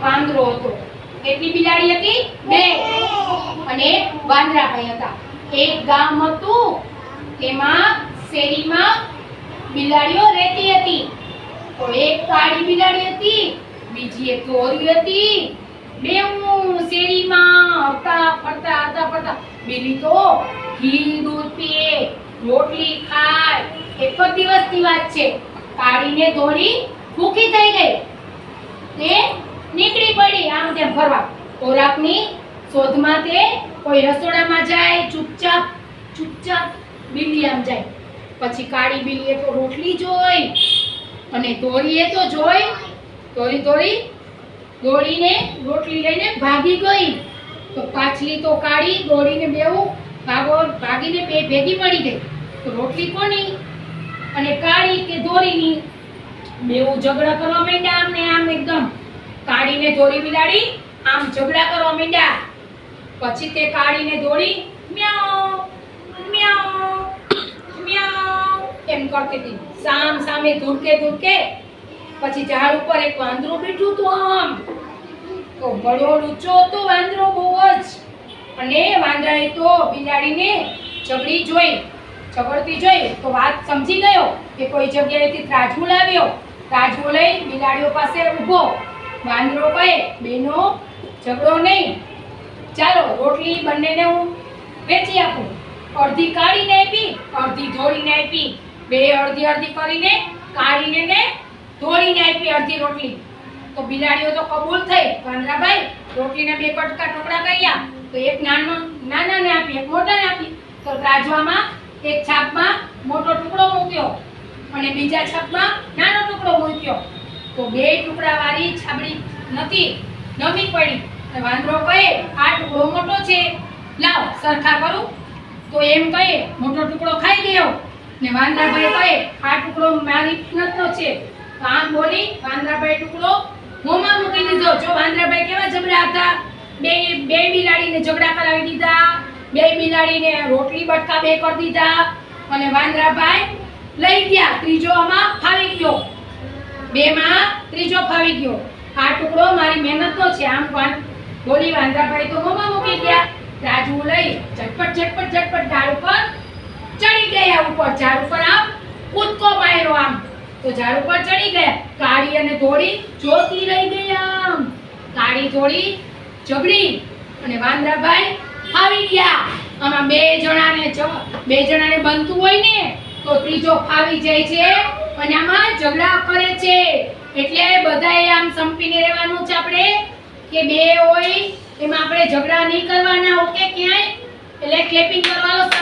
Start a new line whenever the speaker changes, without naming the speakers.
વાંદરો હતો. કેટલી બિલાડી હતી? 2. અને એક વાંદરાભાઈ હતા. એક ગામ હતું, તેમાં શેરીમાં બિલાડીઓ રહેતી હતી. તો એક કાળી બિલાડી હતી, બીજી એક ધોળી હતી. બેઉ શેરીમાં હરતા ફરતા. બીલી તો ઘી દૂધ પીએ, રોટલી ખાય. એક જ દિવસની વાત છે. કાળી ને ધોળી ભૂખી થઈ ગઈ. તે નીકળી પડી આમ તેમ ફરવા. ખોરાકની શોધમાં તે કોઈ રસોડામાં જાય, ચૂપચાપ બીલી આમ જાય. પછી કાળી બીલીએ તો રોટલી જોઈ અને ધોળીએ તો જોઈ. દોડીને રોટલી લઈને ભાગી ગઈ. તો પાછલી તો કાળી દોડીને ભાગીને બે ભેગી મળી ગઈ. તો રોટલી કોની? અને કાળી કે ધોળીની? બેઉ ઝઘડા કરવા માંડ્યા આમ ને આમ. એકદમ કાળી ને ધોળી બિલાડી આમ ઝઘડા કરવા માંડ્યા. પછી તે કાળી ને ધોળી મ્યાઉ મ્યાઉ મ્યાઉ એમ કરતી હતી. સામે ધૂળકે. પછી ઝાડ ઉપર એક વાંદરો બેઠું હતું આમ. તો બડો લૂચો હતો વાંદરો બહુ જ. અને વાંદરાએ તો બિલાડીને ઝઘડતી જોઈ તો વાત સમજી ગયો કે કોઈ જગ્યાએથી ત્રાજવું લાવ્યો. ત્રાજવું લઈ બિલાડીઓ પાસે ઊભો. વાંદરો કહે, બેનો ઝઘડો નહીં, ચાલો રોટલી બંનેને હું વેચી આપું. અડધી કાઢીને આપી, અડધી ધોળીને આપી. બે અડધી કરીને કાઢીને ને ધોળીને આપી અડધી રોટલી. તો બિલાડીઓ તો કબૂલ થઈ. વાંદરાભાઈ રોટલીના 2 કટકા ટુકડા કર્યા. તો એક નાનાને આપી, એક મોટાને આપી. તો ત્રાજવામાં એક છાપમાં મોટો ટુકડો મૂક્યો અને બીજા છાપમાં નાનો ટુકડો મૂક્યો. તો 2 ટુકડા વાળી છાબડી નમી પડી. વાંદરો કહે, આ ટુકડો મોટો છે, લાવ સરખા કરું. તો એમ કહે મોટો ટુકડો ખાઈ ગયો. ને વાંદરાભાઈ કહે, આ ટુકડો મારી કિંમતનો છે. તો આમ બોલી વાંદરાભાઈ ટુકડો મોંમાં મૂકી દીધો. જો વાંદરાભાઈ કેવા જબરા હતા. બે બિલાડીને ઝઘડા કરાવી દીધા. 2 બિલાડીને રોટલી બટકા 2 કરી દીધા. અને વાંદરાભાઈ લઈ ગયા. ત્રીજો આમાં ફાવી ગયો. 2 માં ત્રીજો ફાવી ગયો. આ ટુકડો મારી મહેનતનો છે. આમ બોલી વાંદરાભાઈ તો મોંમાં મૂકી ગયા. ત્રાજવું લઈ ઝટપટ ઝાડ ઉપર ચડી ગયા. ઝાડ ઉપર આમ કૂદકો માર્યો આમ. તો ઝાડ ઉપર ચડી ગયા. કાળી અને ધોળી જોતી રહી ગયા. કાળી ધોળી ઝઘડી અને વાંદરાભાઈ ફાવી ગયા. આમાં 2 જણાને બનતું હોય ને તો ત્રીજો ફાવી જાય છે અને આમાં ઝઘડા કરે છે. એટલે બધાએ આમ સંપીને રહેવાનું છે આપણે કે 2 હોય એમાં આપણે ઝઘડા નહીં કરવાના. ઓકે ક્યાંય? એટલે ક્લેપિંગ કરવાનો.